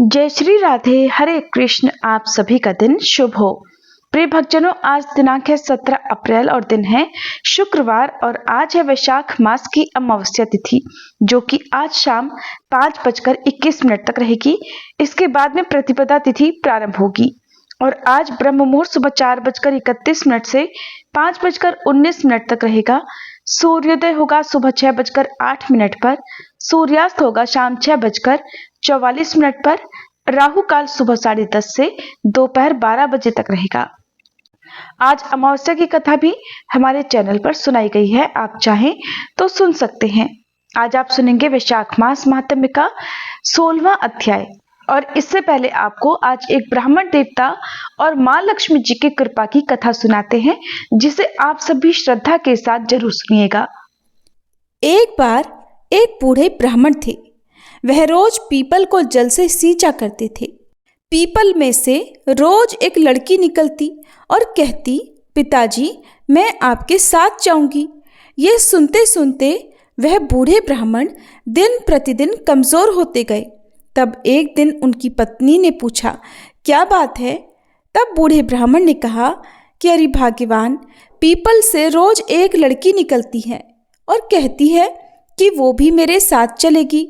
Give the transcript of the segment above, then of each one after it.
जय श्री राधे, हरे कृष्ण। आप सभी का दिन शुभ हो। प्रिय भक्तजनों, आज दिनांक है 17 अप्रैल और दिन है शुक्रवार और आज है वैशाख मास की अमावस्या तिथि, जो कि आज शाम 5:21 तक रहेगी। इसके बाद में प्रतिपदा तिथि प्रारंभ होगी और आज ब्रह्म मुहूर्त सुबह 4:31 से 5:19 तक रहेगा। सूर्योदय होगा सुबह 6:08 पर, सूर्यास्त होगा शाम 6:44 पर। राहु काल सुबह 10:30 से दोपहर 12 बजे तक रहेगा। आज अमावस्या की कथा भी हमारे चैनल पर सुनाई गई है, आप चाहें तो सुन सकते हैं। आज आप सुनेंगे वैशाख मास महात्म्य का 16वां अध्याय। और इससे पहले आपको आज एक ब्राह्मण देवता और माँ लक्ष्मी जी की कृपा की कथा सुनाते हैं, जिसे आप सभी श्रद्धा के साथ जरूर सुनिएगा। एक बार एक बूढ़े ब्राह्मण थे। वह रोज पीपल को जल से सींचा करते थे। पीपल में से रोज एक लड़की निकलती और कहती, पिताजी मैं आपके साथ जाऊंगी। ये सुनते सुनते वह बूढ़े ब्राह्मण दिन प्रतिदिन कमजोर होते गए। तब एक दिन उनकी पत्नी ने पूछा, क्या बात है? तब बूढ़े ब्राह्मण ने कहा कि अरे भाग्यवान, पीपल से रोज एक लड़की निकलती है और कहती है कि वो भी मेरे साथ चलेगी।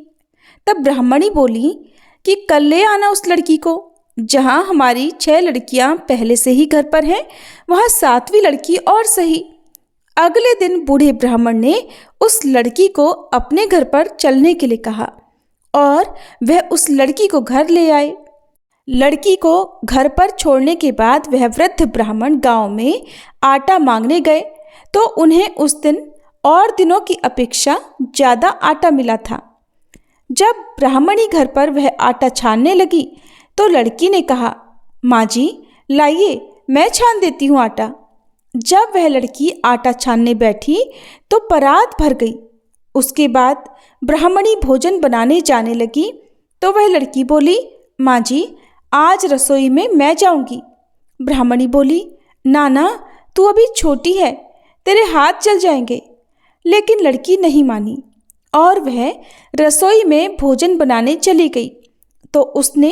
तब ब्राह्मणी बोली कि कल ले आना उस लड़की को। जहाँ हमारी 6 लड़कियां पहले से ही घर पर हैं, वहाँ 7वीं लड़की और सही। अगले दिन बूढ़े ब्राह्मण ने उस लड़की को अपने घर पर चलने के लिए कहा और वह उस लड़की को घर ले आए। लड़की को घर पर छोड़ने के बाद वह वृद्ध ब्राह्मण गांव में आटा मांगने गए तो उन्हें उस दिन और दिनों की अपेक्षा ज़्यादा आटा मिला था। जब ब्राह्मणी घर पर वह आटा छानने लगी तो लड़की ने कहा, माँ जी लाइए, मैं छान देती हूँ आटा। जब वह लड़की आटा छानने बैठी तो परात भर गई। उसके बाद ब्राह्मणी भोजन बनाने जाने लगी तो वह लड़की बोली, माँ जी आज रसोई में मैं जाऊंगी। ब्राह्मणी बोली, ना तू अभी छोटी है, तेरे हाथ जल जाएंगे। लेकिन लड़की नहीं मानी और वह रसोई में भोजन बनाने चली गई तो उसने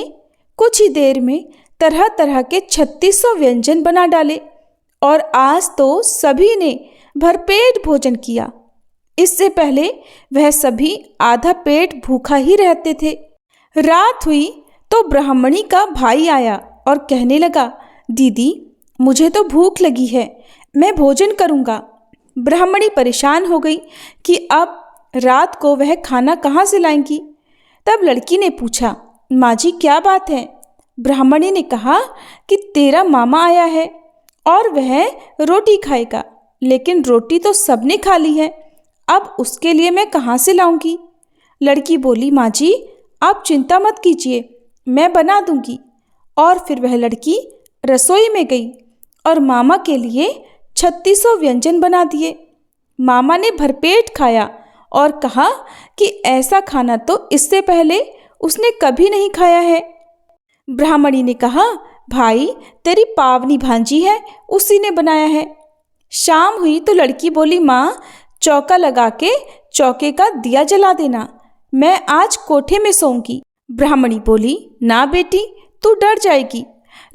कुछ ही देर में तरह तरह के 3600 व्यंजन बना डाले और आज तो सभी ने भरपेट भोजन किया। इससे पहले वह सभी आधा पेट भूखा ही रहते थे। रात हुई तो ब्राह्मणी का भाई आया और कहने लगा, दीदी मुझे तो भूख लगी है, मैं भोजन करूँगा। ब्राह्मणी परेशान हो गई कि अब रात को वह खाना कहाँ से लाएंगी। तब लड़की ने पूछा, माँ जी क्या बात है? ब्राह्मणी ने कहा कि तेरा मामा आया है और वह रोटी खाएगा, लेकिन रोटी तो सबने खा ली है, अब उसके लिए मैं कहाँ से लाऊंगी। लड़की बोली, माँ जी आप चिंता मत कीजिए, मैं बना दूंगी। और फिर वह लड़की रसोई में गई और मामा के लिए 3600 व्यंजन बना दिए। मामा ने भरपेट खाया और कहा कि ऐसा खाना तो इससे पहले उसने कभी नहीं खाया है। ब्राह्मणी ने कहा, भाई तेरी पावनी भांजी है, उसी ने बनाया है। शाम हुई तो लड़की बोली, माँ चौका लगा के चौके का दिया जला देना, मैं आज कोठे में सोऊंगी। ब्राह्मणी बोली, ना बेटी तू डर जाएगी।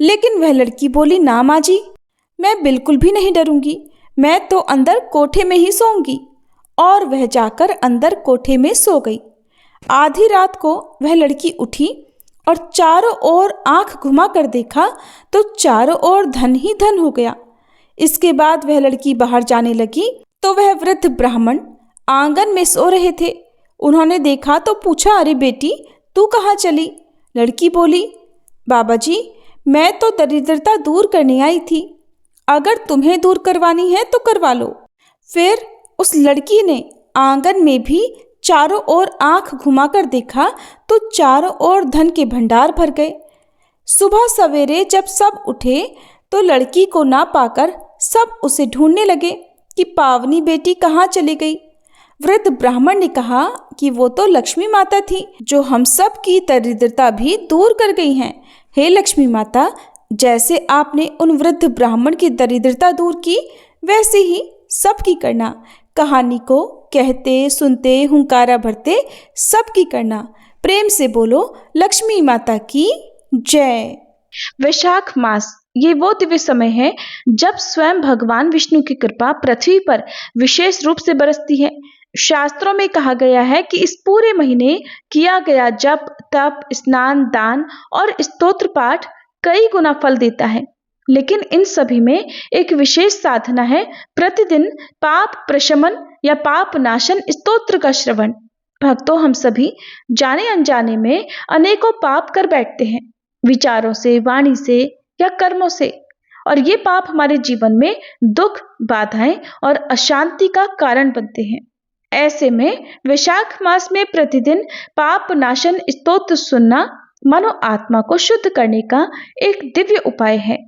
लेकिन वह लड़की बोली, ना माँ जी मैं बिल्कुल भी नहीं डरूंगी, मैं तो अंदर कोठे में ही सोऊंगी। और वह जाकर अंदर कोठे में सो गई। आधी रात को वह लड़की उठी और चारों ओर आंख घुमा कर देखा तो चारों ओर धन ही धन हो गया। इसके बाद वह लड़की बाहर जाने लगी तो वह वृद्ध ब्राह्मण आंगन में सो रहे थे। उन्होंने देखा तो पूछा, अरे बेटी तू कहाँ चली? लड़की बोली, बाबा जी मैं तो दरिद्रता दूर करने आई थी, अगर तुम्हें दूर करवानी है तो करवा लो। फिर उस लड़की ने आंगन में भी चारों ओर आंख घुमाकर देखा तो चारों ओर धन के भंडार भर गए। सुबह सवेरे जब सब उठे तो लड़की को ना पाकर सब उसे ढूंढने लगे कि पावनी बेटी कहाँ चली गई। वृद्ध ब्राह्मण ने कहा कि वो तो लक्ष्मी माता थी, जो हम सब की दरिद्रता भी दूर कर गई हैं। हे लक्ष्मी माता, जैसे आपने उन वृद्ध ब्राह्मण की दरिद्रता दूर की, वैसे ही सबकी करना। कहानी को कहते सुनते हुंकारा भरते सबकी करना। प्रेम से बोलो लक्ष्मी माता की जय। वैशाख मास ये वो दिव्य समय है जब स्वयं भगवान विष्णु की कृपा पृथ्वी पर विशेष रूप से बरसती है। शास्त्रों में कहा गया है कि इस पूरे महीने किया गया जप, तप, स्नान, दान और स्तोत्र पाठ कई गुना फल देता है। लेकिन इन सभी में एक विशेष साधना है, प्रतिदिन पाप प्रशमन या पाप नाशन स्तोत्र का श्रवण। भक्तों, हम सभी जाने अनजाने में अनेकों पाप कर बैठते हैं, विचारों से, वाणी से या कर्मों से, और ये पाप हमारे जीवन में दुख, बाधाएं और अशांति का कारण बनते हैं। ऐसे में वैशाख मास में प्रतिदिन पाप नाशन स्तोत्र सुनना मानो आत्मा को शुद्ध करने का एक दिव्य उपाय है।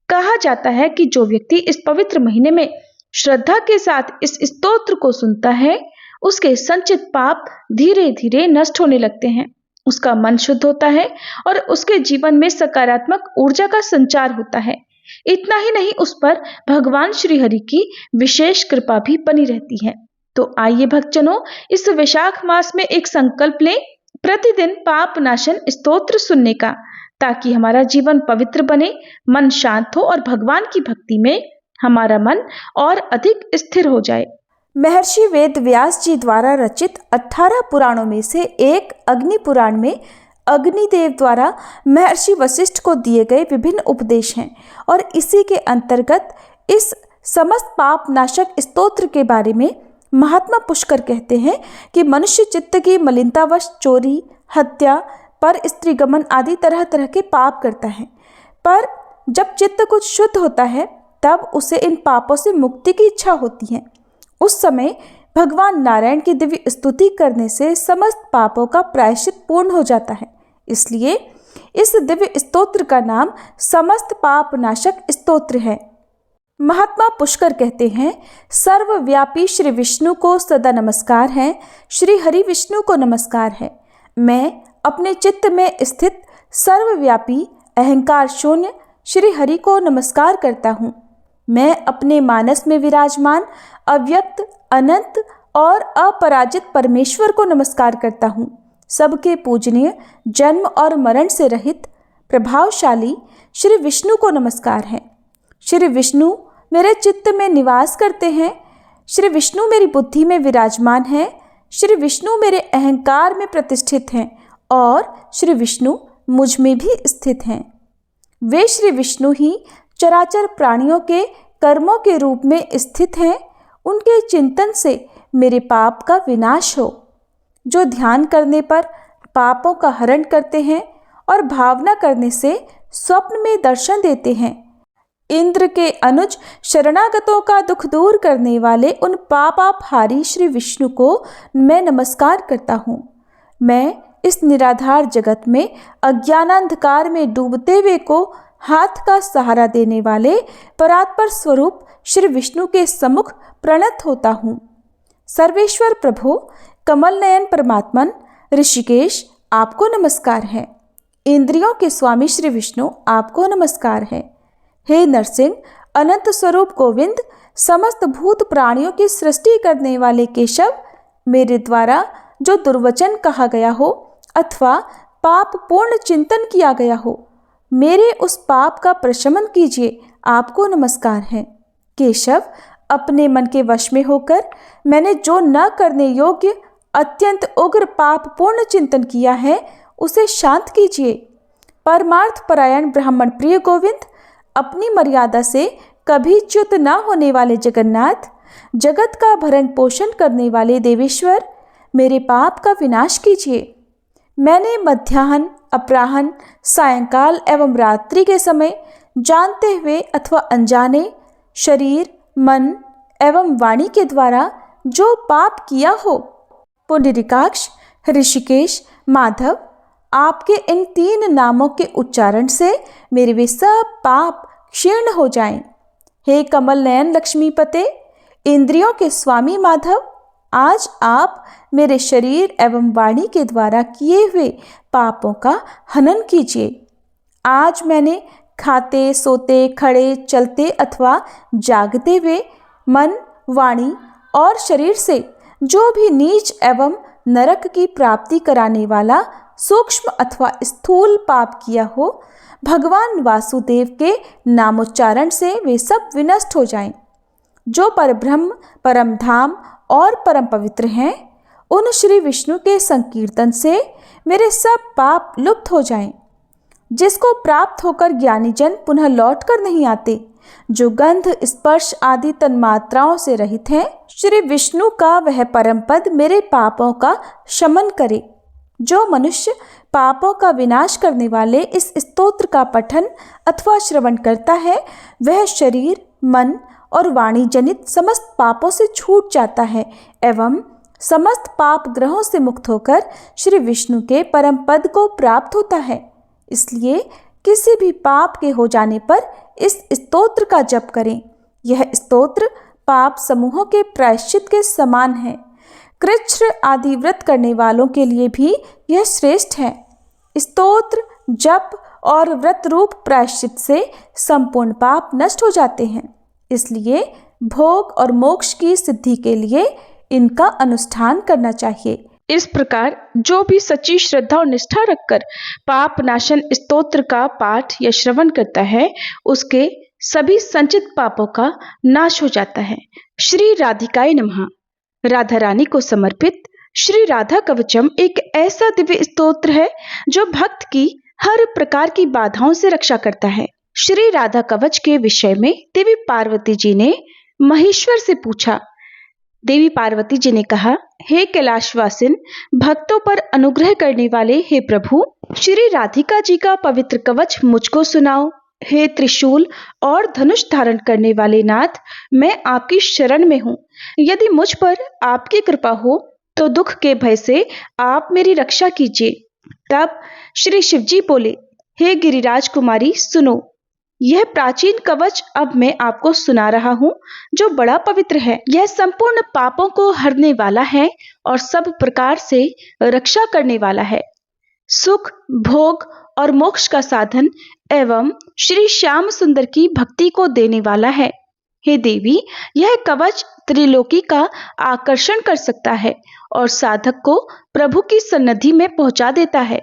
कहा जाता है कि जो व्यक्ति इस पवित्र महीने में श्रद्धा के साथ इस स्तोत्र को सुनता है, उसके संचित पाप धीरे धीरे नष्ट होने लगते हैं, उसका मन शुद्ध होता है और उसके जीवन में सकारात्मक ऊर्जा का संचार होता है। इतना ही नहीं, उस पर भगवान श्री हरि की विशेष कृपा भी बनी रहती है। तो आइए भक्तजनों, इस वैशाख मास में एक संकल्प लें, प्रतिदिन पाप नाशन स्तोत्र सुनने का, ताकि हमारा जीवन पवित्र बने, मन शांत हो और भगवान की भक्ति में हमारा मन और अधिक स्थिर हो जाए। महर्षि वेद व्यास जी द्वारा रचित 18 पुराणों में से एक अग्नि पुराण में अग्निदेव द्वारा महर्षि वशिष्ठ को दिए गए विभिन्न उपदेश हैं और इसी के अंतर्गत इस समस्त पाप नाशक स्तोत्र के बारे में महात्मा पुष्कर कहते हैं कि मनुष्य चित्त की मलिनतावश चोरी, हत्या, पर स्त्री गमन आदि तरह तरह के पाप करता है, पर जब चित्त कुछ शुद्ध होता है तब उसे इन पापों से मुक्ति की इच्छा होती है। उस समय भगवान नारायण की दिव्य स्तुति करने से समस्त पापों का प्रायश्चित पूर्ण हो जाता है। इसलिए इस दिव्य स्तोत्र का नाम समस्त पाप नाशक स्तोत्र है। महात्मा पुष्कर कहते हैं, सर्वव्यापी श्री विष्णु को सदा नमस्कार है, श्री हरि विष्णु को नमस्कार है। मैं अपने चित्त में स्थित सर्वव्यापी अहंकार शून्य श्री हरि को नमस्कार करता हूँ। मैं अपने मानस में विराजमान अव्यक्त, अनंत और अपराजित परमेश्वर को नमस्कार करता हूँ। सबके पूजनीय, जन्म और मरण से रहित, प्रभावशाली श्री विष्णु को नमस्कार है। श्री विष्णु मेरे चित्त में निवास करते हैं। श्री विष्णु मेरी बुद्धि में विराजमान है। श्री विष्णु मेरे अहंकार में प्रतिष्ठित हैं और श्री विष्णु मुझ में भी स्थित हैं। वे श्री विष्णु ही चराचर प्राणियों के कर्मों के रूप में स्थित हैं। उनके चिंतन से मेरे पाप का विनाश हो। जो ध्यान करने पर पापों का हरण करते हैं और भावना करने से स्वप्न में दर्शन देते हैं। इंद्र के अनुज शरणागतों का दुख दूर करने वाले उन पापापहारी श्री विष्णु को मैं नमस्कार करता हूँ। मैं इस निराधार जगत में अज्ञानांधकार में डूबते हुए को हाथ का सहारा देने वाले परात्पर स्वरूप श्री विष्णु के सम्मुख प्रणत होता हूँ। सर्वेश्वर प्रभु, कमल नयन परमात्मन, ऋषिकेश, आपको नमस्कार है। इंद्रियों के स्वामी श्री विष्णु, आपको नमस्कार है। हे नरसिंह, अनंत स्वरूप गोविंद, समस्त भूत प्राणियों की सृष्टि करने वाले केशव, मेरे द्वारा जो दुर्वचन कहा गया हो अथवा पाप पूर्ण चिंतन किया गया हो, मेरे उस पाप का प्रशमन कीजिए, आपको नमस्कार है। केशव, अपने मन के वश में होकर मैंने जो न करने योग्य अत्यंत उग्र पाप पूर्ण चिंतन किया है, उसे शांत कीजिए। परमार्थ परायण ब्राह्मण प्रिय गोविंद, अपनी मर्यादा से कभी च्युत न होने वाले जगन्नाथ, जगत का भरण पोषण करने वाले देवेश्वर, मेरे पाप का विनाश कीजिए। मैंने मध्याह्न, अपराह्न, सायंकाल एवं रात्रि के समय जानते हुए अथवा अनजाने शरीर, मन एवं वाणी के द्वारा जो पाप किया हो, पुंडरीकाक्ष, ऋषिकेश, माधव, आपके इन 3 नामों के उच्चारण से मेरे वे सब पाप क्षीण हो जाएं। हे कमल नयन लक्ष्मीपते, इंद्रियों के स्वामी माधव, आज आप मेरे शरीर एवं वाणी के द्वारा किए हुए पापों का हनन कीजिए। आज मैंने खाते, सोते, खड़े, चलते अथवा जागते हुए मन, वाणी और शरीर से जो भी नीच एवं नरक की प्राप्ति कराने वाला सूक्ष्म अथवा स्थूल पाप किया हो, भगवान वासुदेव के नामोच्चारण से वे सब विनष्ट हो जाएं। जो परब्रह्म, परम धाम और परम पवित्र हैं, उन श्री विष्णु के संकीर्तन से मेरे सब पाप लुप्त हो जाएं। जिसको प्राप्त होकर ज्ञानी जन पुनः लौट कर नहीं आते, जो गंध, स्पर्श आदि तन्मात्राओं से रहित हैं, श्री विष्णु का वह परम पद मेरे पापों का शमन करे। जो मनुष्य पापों का विनाश करने वाले इस स्तोत्र का पठन अथवा श्रवण करता है, वह शरीर, मन और वाणी जनित समस्त पापों से छूट जाता है एवं समस्त पाप ग्रहों से मुक्त होकर श्री विष्णु के परम पद को प्राप्त होता है। इसलिए किसी भी पाप के हो जाने पर इस स्तोत्र का जप करें। यह स्तोत्र पाप समूहों के प्रायश्चित के समान है। कृच्छ्र आदि व्रत करने वालों के लिए भी यह श्रेष्ठ है। स्तोत्र, जप और व्रत रूप प्रायश्चित से संपूर्ण पाप नष्ट हो जाते हैं। इसलिए भोग और मोक्ष की सिद्धि के लिए इनका अनुष्ठान करना चाहिए। इस प्रकार जो भी सच्ची श्रद्धा और निष्ठा रखकर पाप नाशन स्तोत्र का पाठ या श्रवण करता है, उसके सभी संचित पापों का नाश हो जाता है। श्री राधिकाय नमः। राधा रानी को समर्पित श्री राधा कवचम एक ऐसा दिव्य स्तोत्र है जो भक्त की हर प्रकार की बाधाओं से रक्षा करता है। श्री राधा कवच के विषय में देवी पार्वती जी ने महेश्वर से पूछा। देवी पार्वती जी ने कहा, हे कैलाशवासिन, भक्तों पर अनुग्रह करने वाले हे प्रभु, श्री राधिका जी का पवित्र कवच मुझको सुनाओ। हे त्रिशूल और धनुष धारण करने वाले नाथ, मैं आपकी शरण में हूँ। यदि मुझ पर आपकी कृपा हो तो दुख के भय से आप मेरी रक्षा कीजिए। तब श्री शिवजी बोले, हे गिरिराज कुमारी, सुनो, यह प्राचीन कवच अब मैं आपको सुना रहा हूँ, जो बड़ा पवित्र है। यह संपूर्ण पापों को हरने वाला है और सब प्रकार से रक्षा करने वाला है। सुख, भोग और मोक्ष का साधन एवं श्री श्याम सुंदर की भक्ति को देने वाला है। हे देवी, यह कवच त्रिलोकी का आकर्षण कर सकता है और साधक को प्रभु की सन्निधि में पहुंचा देता है।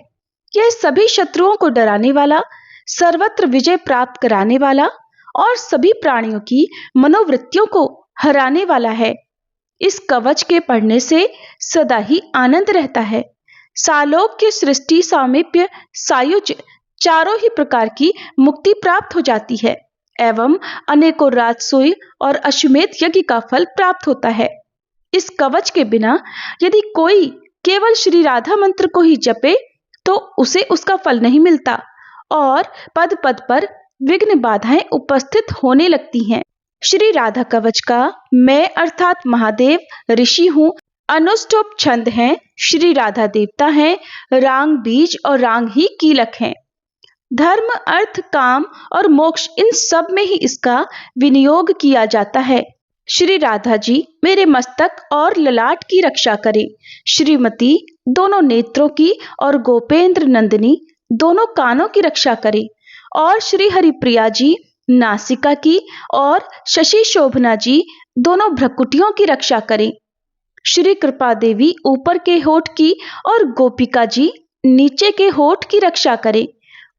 यह सभी शत्रुओं को डराने वाला, सर्वत्र विजय प्राप्त कराने वाला और सभी प्राणियों की मनोवृत्तियों को हराने वाला है। इस कवच के पढ़ने से सदा ही आनंद रहता है। सालोक्य, सृष्टि, सामीप्य, सायुज्य चारों ही प्रकार की मुक्ति प्राप्त हो जाती है एवं अनेकों राजसूय और अश्वमेध यज्ञ का फल प्राप्त होता है। इस कवच के बिना यदि कोई केवल श्री राधा मंत्र को ही जपे तो उसे उसका फल नहीं मिलता और पद पद पर विघ्न बाधाएं उपस्थित होने लगती हैं। श्री राधा कवच का मैं अर्थात महादेव ऋषि हूँ। अनुष्टुप छंद हैं, श्री राधा देवता हैं, रांग बीज और रांग ही कीलक हैं। धर्म, अर्थ, काम और मोक्ष, इन सब में ही इसका विनियोग किया जाता है। श्री राधा जी मेरे मस्तक और ललाट की रक्षा करें। श्रीमती दोनों नेत्रों की और गोपेंद्र नंदिनी दोनों कानों की रक्षा करें और श्री हरिप्रिया जी नासिका की और शशि शोभना जी दोनों भ्रकुटियों की रक्षा करें। श्री कृपा देवी ऊपर के होठ की और गोपिका जी नीचे के होठ की रक्षा करें।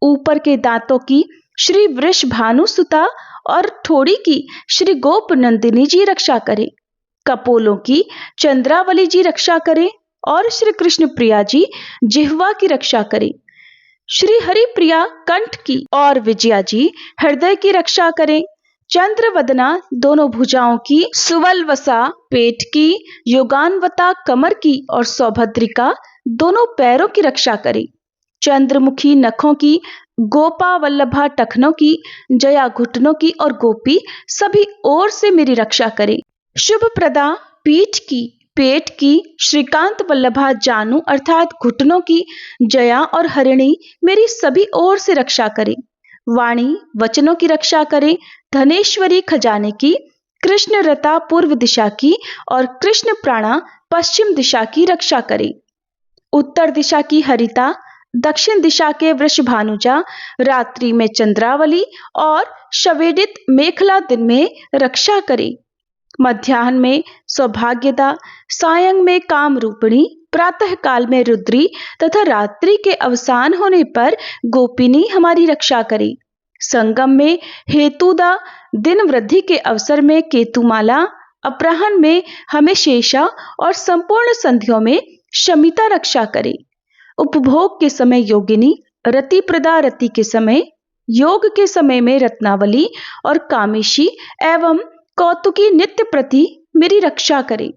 ऊपर के दांतों की श्री वृषभानु सुता और ठोड़ी की श्री गोप नंदिनी जी रक्षा करें। कपोलों की चंद्रावली जी रक्षा करें और श्री कृष्ण प्रिया जी जिह्वा की रक्षा करें। श्री हरि प्रिया कंठ की और विजया जी हृदय की रक्षा करें। चंद्रवदना दोनों भुजाओं की, सुवलवसा पेट की, योगानवता कमर की और सौभद्रिका दोनों पैरों की रक्षा करें। चंद्रमुखी नखों की, गोपा वल्लभा टखनों की, जया घुटनों की और गोपी सभी ओर से मेरी रक्षा करें। शुभ प्रदा पीठ की, पेट की, श्रीकांत वल्लभा जानू अर्थात घुटनों की, जया और हरिणी मेरी सभी ओर से रक्षा करें। वाणी वचनों की रक्षा करें। धनेश्वरी खजाने की, कृष्ण रता पूर्व दिशा की और कृष्ण प्राणा पश्चिम दिशा की रक्षा करें। उत्तर दिशा की हरिता, दक्षिण दिशा के वृषभानुजा, रात्रि में चंद्रावली और शवेदित मेखला दिन में रक्षा करें। मध्याह्न में सौभाग्यदा, सायं में काम रूपिणी, प्रातः काल में रुद्री तथा रात्रि के अवसान होने पर गोपिनी हमारी रक्षा करे। संगम में हेतुदा, दिन वृद्धि के अवसर में केतुमाला, अपराह्न में हमें शेषा और संपूर्ण संध्यों में शमिता रक्षा करे। उपभोग के समय योगिनी, रति प्रदा रति के समय, योग के समय में रत्नावली और कामेशी एवं कौतुकी नित्य प्रति मेरी रक्षा करे।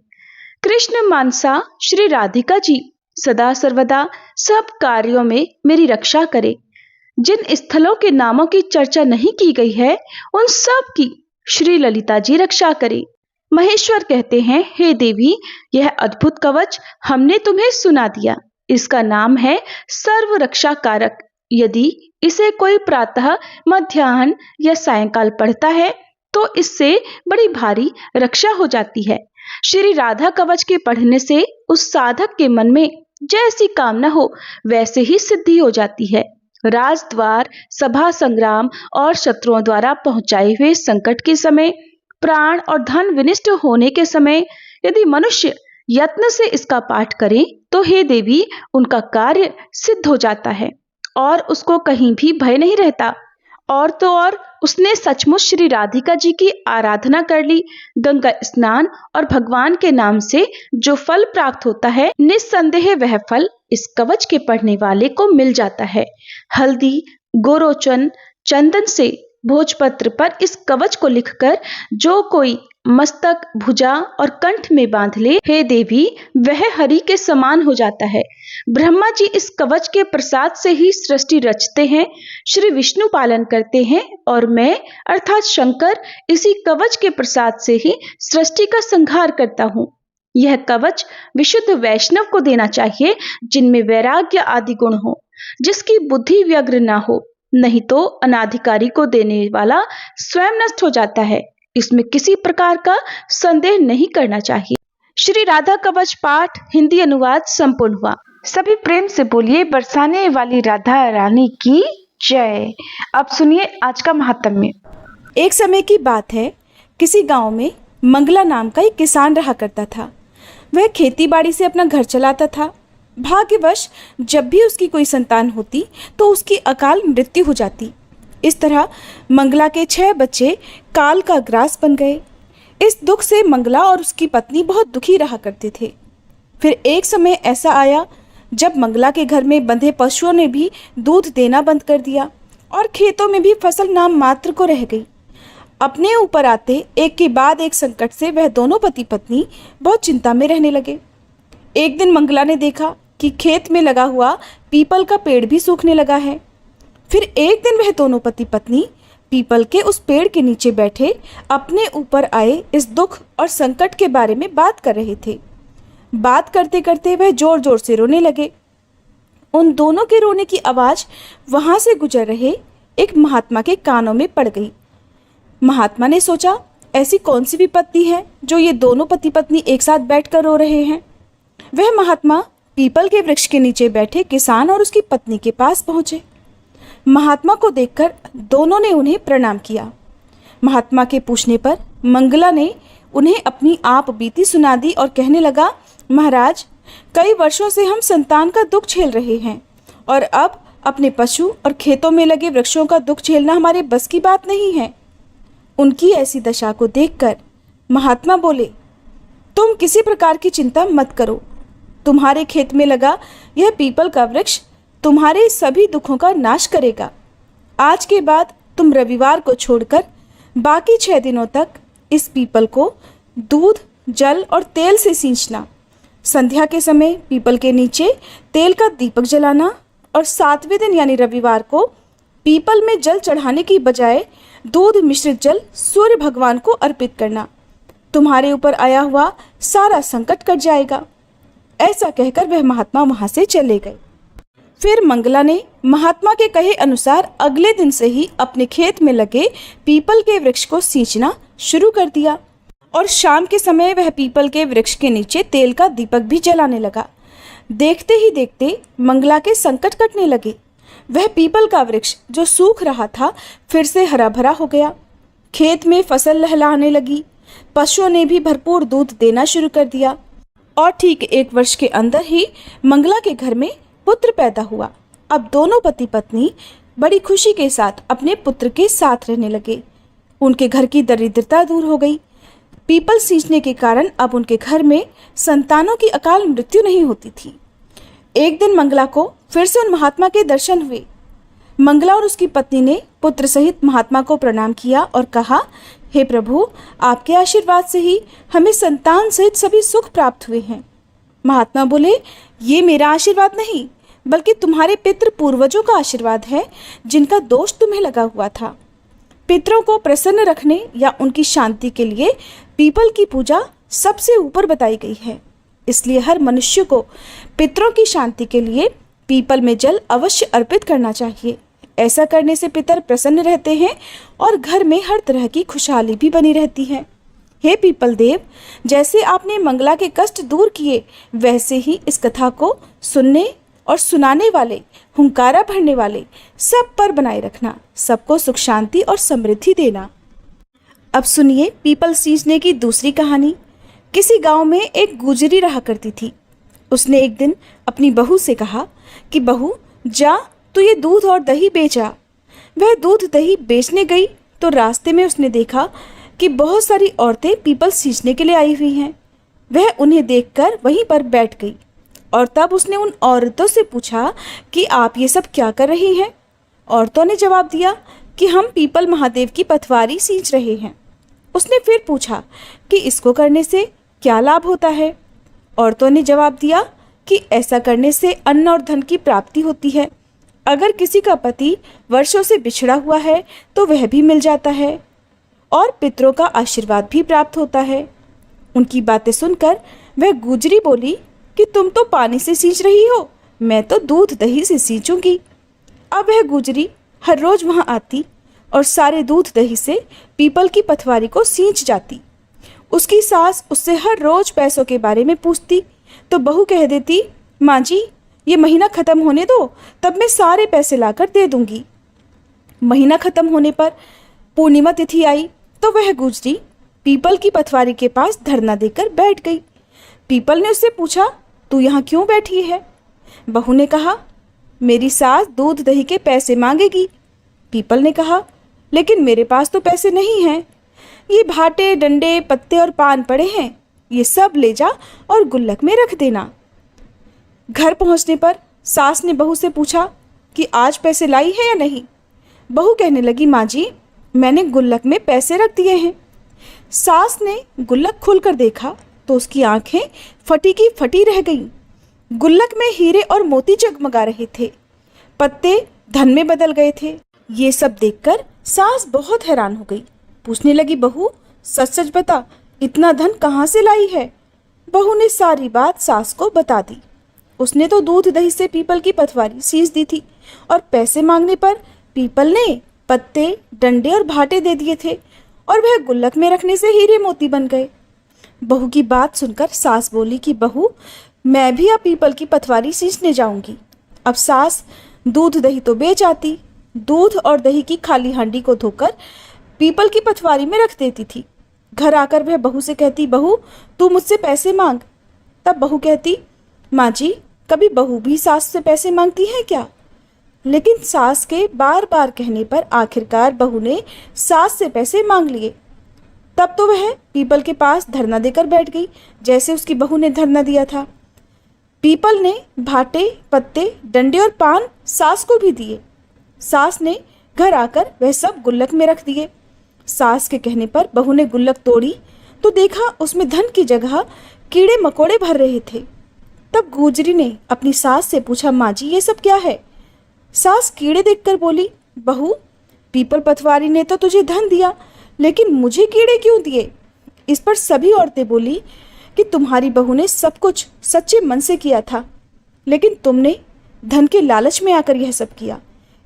कृष्ण मानसा श्री राधिका जी सदा सर्वदा सब कार्यों में मेरी रक्षा करे। जिन स्थलों के नामों की चर्चा नहीं की गई है उन सब की श्री ललिता जी रक्षा करे। महेश्वर कहते हैं, हे देवी, यह अद्भुत कवच हमने तुम्हें सुना दिया। इसका नाम है सर्व रक्षा कारक। यदि इसे कोई प्रातः, मध्याह्न या सायंकाल पढ़ता है तो इससे बड़ी भारी रक्षा हो जाती है। श्री राधा कवच के पढ़ने से उस साधक के मन में जैसी कामना हो वैसे ही सिद्धि हो जाती है। राजद्वार, सभा संग्राम और शत्रुओं द्वारा पहुंचाए हुए संकट के समय, प्राण और धन विनिष्ट होने के समय यदि मनुष्य यत्न से इसका पाठ करे तो हे देवी, उनका कार्य सिद्ध हो जाता है और उसको कहीं भी भय नहीं रहता। और तो और उसने सचमुच श्री राधिका जी की आराधना कर ली। गंगा स्नान और भगवान के नाम से जो फल प्राप्त होता है, निस्संदेह वह फल इस कवच के पढ़ने वाले को मिल जाता है। हल्दी, गोरोचन, चंदन से भोजपत्र पर इस कवच को लिखकर जो कोई मस्तक, भुजा और कंठ में बांध ले, हे देवी, वह हरि के समान हो जाता है। ब्रह्मा जी इस कवच के प्रसाद से ही सृष्टि रचते हैं, श्री विष्णु पालन करते हैं और मैं अर्थात शंकर इसी कवच के प्रसाद से ही सृष्टि का संहार करता हूँ। यह कवच विशुद्ध वैष्णव को देना चाहिए जिनमें वैराग्य आदि गुण हो, जिसकी बुद्धि व्यग्र ना हो, नहीं तो अनाधिकारी को देने वाला स्वयं नष्ट हो जाता है। इसमें किसी प्रकार का संदेह नहीं करना चाहिए। श्री राधा कवच पाठ हिंदी अनुवाद संपूर्ण हुआ। सभी प्रेम से बोलिए बरसाने वाली राधा रानी की जय। अब सुनिए आज का महात्म्य। एक समय की बात है, किसी गांव में मंगला नाम का एक किसान रहा करता था। वह खेती बाड़ी से अपना घर चलाता था। भाग्यवश जब भी उसकी कोई संतान होती तो उसकी अकाल मृत्यु हो जाती। इस तरह मंगला के 6 बच्चे काल का ग्रास बन गए। इस दुख से मंगला और उसकी पत्नी बहुत दुखी रहा करते थे। फिर एक समय ऐसा आया जब मंगला के घर में बंधे पशुओं ने भी दूध देना बंद कर दिया और खेतों में भी फसल नाम मात्र को रह गई। अपने ऊपर आते एक के बाद एक संकट से वह दोनों पति पत्नी बहुत चिंता में रहने लगे। एक दिन मंगला ने देखा कि खेत में लगा हुआ पीपल का पेड़ भी सूखने लगा है। फिर एक दिन वह दोनों पति पत्नी पीपल के उस पेड़ के नीचे बैठे अपने ऊपर आए इस दुख और संकट के बारे में बात कर रहे थे। बात करते करते वह जोर जोर से रोने लगे। उन दोनों के रोने की आवाज़ वहाँ से गुजर रहे एक महात्मा के कानों में पड़ गई। महात्मा ने सोचा, ऐसी कौन सी विपत्ति है जो ये दोनों पति पत्नी एक साथ बैठकर रो रहे हैं। वह महात्मा पीपल के वृक्ष के नीचे बैठे किसान और उसकी पत्नी के पास पहुंचे। महात्मा को देखकर दोनों ने उन्हें प्रणाम किया। महात्मा के पूछने पर मंगला ने उन्हें अपनी आप बीती सुना दी और कहने लगा, महाराज, कई वर्षों से हम संतान का दुख झेल रहे हैं और अब अपने पशु और खेतों में लगे वृक्षों का दुख झेलना हमारे बस की बात नहीं है। उनकी ऐसी दशा को देखकर महात्मा बोले, तुम किसी प्रकार की चिंता मत करो। तुम्हारे खेत में लगा यह पीपल का वृक्ष तुम्हारे सभी दुखों का नाश करेगा। आज के बाद तुम रविवार को छोड़कर बाकी 6 दिनों तक इस पीपल को दूध, जल और तेल से सींचना। संध्या के समय पीपल के नीचे तेल का दीपक जलाना और 7वें दिन यानी रविवार को पीपल में जल चढ़ाने की बजाय दूध मिश्रित जल सूर्य भगवान को अर्पित करना। तुम्हारे ऊपर आया हुआ सारा संकट कट जाएगा। ऐसा कहकर वह महात्मा वहां से चले गए। फिर मंगला ने महात्मा के कहे अनुसार अगले दिन से ही अपने खेत में लगे पीपल के वृक्ष को सींचना शुरू कर दिया और शाम के समय वह पीपल के वृक्ष के नीचे तेल का दीपक भी जलाने लगा। देखते ही देखते मंगला के संकट कटने लगे। वह पीपल का वृक्ष जो सूख रहा था फिर से हरा भरा हो गया। खेत में फसल लहलहाने लगी। पशुओं ने भी भरपूर दूध देना शुरू कर दिया और ठीक 1 वर्ष के अंदर ही मंगला के घर में पुत्र पैदा हुआ। अब दोनों पति पत्नी बड़ी खुशी के साथ अपने पुत्र के साथ रहने लगे। उनके घर की दरिद्रता दूर हो गई। पीपल सींचने के कारण अब उनके घर में संतानों की अकाल मृत्यु नहीं होती थी। एक दिन मंगला को फिर से उन महात्मा के दर्शन हुए। मंगला और उसकी पत्नी ने पुत्र सहित महात्मा को प्रणाम किया और कहा, हे प्रभु, आपके आशीर्वाद से ही हमें संतान सहित सभी सुख प्राप्त हुए हैं। महात्मा बोले, ये मेरा आशीर्वाद नहीं, बल्कि तुम्हारे पितृ पूर्वजों का आशीर्वाद है, जिनका दोष तुम्हें लगा हुआ था। पितरों को प्रसन्न रखने या उनकी शांति के लिए पीपल की पूजा सबसे ऊपर बताई गई है। इसलिए हर मनुष्य को पितरों की शांति के लिए पीपल में जल अवश्य अर्पित करना चाहिए। ऐसा करने से पितर प्रसन्न रहते हैं और घर में हर तरह की खुशहाली भी बनी रहती है। हे पीपल देव, जैसे आपने मंगला के कष्ट दूर किए, वैसे ही इस कथा को सुनने और सुनाने वाले, हुंकारा भरने वाले सब पर बनाए रखना। सबको सुख शांति और समृद्धि देना। अब सुनिए पीपल सींचने की दूसरी कहानी। किसी गांव में एक गुजरी रहा करती थी। उसने एक दिन अपनी बहू से कहा कि बहू, जा तू ये दूध और दही बेचा। वह दूध दही बेचने गई तो रास्ते में उसने देखा कि बहुत सारी औरतें पीपल सींचने के लिए आई हुई हैं। वह उन्हें देखकर वहीं पर बैठ गई और तब उसने उन औरतों से पूछा कि आप ये सब क्या कर रही हैं। औरतों ने जवाब दिया कि हम पीपल महादेव की पथवारी सींच रहे हैं। उसने फिर पूछा कि इसको करने से क्या लाभ होता है। औरतों ने जवाब दिया कि ऐसा करने से अन्न और धन की प्राप्ति होती है। अगर किसी का पति वर्षों से बिछड़ा हुआ है तो वह भी मिल जाता है और पितरों का आशीर्वाद भी प्राप्त होता है। उनकी बातें सुनकर वह गुजरी बोली कि तुम तो पानी से सींच रही हो, मैं तो दूध दही से सींचूंगी। अब वह गुजरी हर रोज वहां आती और सारे दूध दही से पीपल की पथवारी को सींच जाती। उसकी सास उससे हर रोज पैसों के बारे में पूछती तो बहू कह देती, माँ जी, ये महीना ख़त्म होने दो, तब मैं सारे पैसे लाकर दे दूंगी। महीना ख़त्म होने पर पूर्णिमा तिथि आई तो वह गुजरी पीपल की पथवारी के पास धरना देकर बैठ गई। पीपल ने उससे पूछा, तू यहाँ क्यों बैठी है? बहू ने कहा, मेरी सास दूध दही के पैसे मांगेगी। पीपल ने कहा, लेकिन मेरे पास तो पैसे नहीं हैं। ये भाटे, डंडे, पत्ते और पान पड़े हैं, ये सब ले जा और गुल्लक में रख देना। घर पहुंचने पर सास ने बहू से पूछा कि आज पैसे लाई है या नहीं। बहू कहने लगी, माँ जी, मैंने गुल्लक में पैसे रख दिए हैं। सास ने गुल्लक खोलकर देखा तो उसकी आंखें फटी की फटी रह गईं। गुल्लक में हीरे और मोती जगमगा रहे थे, पत्ते धन में बदल गए थे। ये सब देखकर सास बहुत हैरान हो गई। पूछने लगी, बहू, सच सच बता, इतना धन कहाँ से लाई है? बहू ने सारी बात सास को बता दी। उसने तो दूध दही से पीपल की पथवारी सींच दी थी और पैसे मांगने पर पीपल ने पत्ते, डंडे और भाटे दे दिए थे और वह गुल्लक में रखने से हीरे मोती बन गए। बहू की बात सुनकर सास बोली कि बहू, मैं भी अब पीपल की पथवारी सींचने जाऊंगी। अब सास दूध दही तो बेच आती, दूध और दही की खाली हांडी को धोकर पीपल की पथवारी में रख देती थी। घर आकर वह बहू से कहती, बहू, तू मुझसे पैसे मांग। तब बहू कहती, माँ जी, कभी बहू भी सास से पैसे मांगती है क्या? लेकिन सास के बार बार कहने पर आखिरकार बहू ने सास से पैसे मांग लिए। तब तो वह पीपल के पास धरना देकर बैठ गई, जैसे उसकी बहू ने धरना दिया था। पीपल ने भाटे, पत्ते, डंडे और पान सास को भी दिए। सास ने घर आकर वह सब गुल्लक में रख दिए। सास के कहने पर बहू ने गुल्लक तोड़ी तो देखा उसमें धन की जगह कीड़े मकोड़े भर रहे थे। तब गुजरी ने अपनी सास से पूछा, माँ जी, ये सब क्या है? सास कीड़े देखकर बोली, बहू, पीपल पथवारी ने तो तुझे धन दिया, लेकिन मुझे कीड़े क्यों दिए? इस पर सभी औरतें बोली कि तुम्हारी बहू ने सब कुछ सच्चे मन से किया था, लेकिन तुमने धन के लालच में आकर यह सब किया।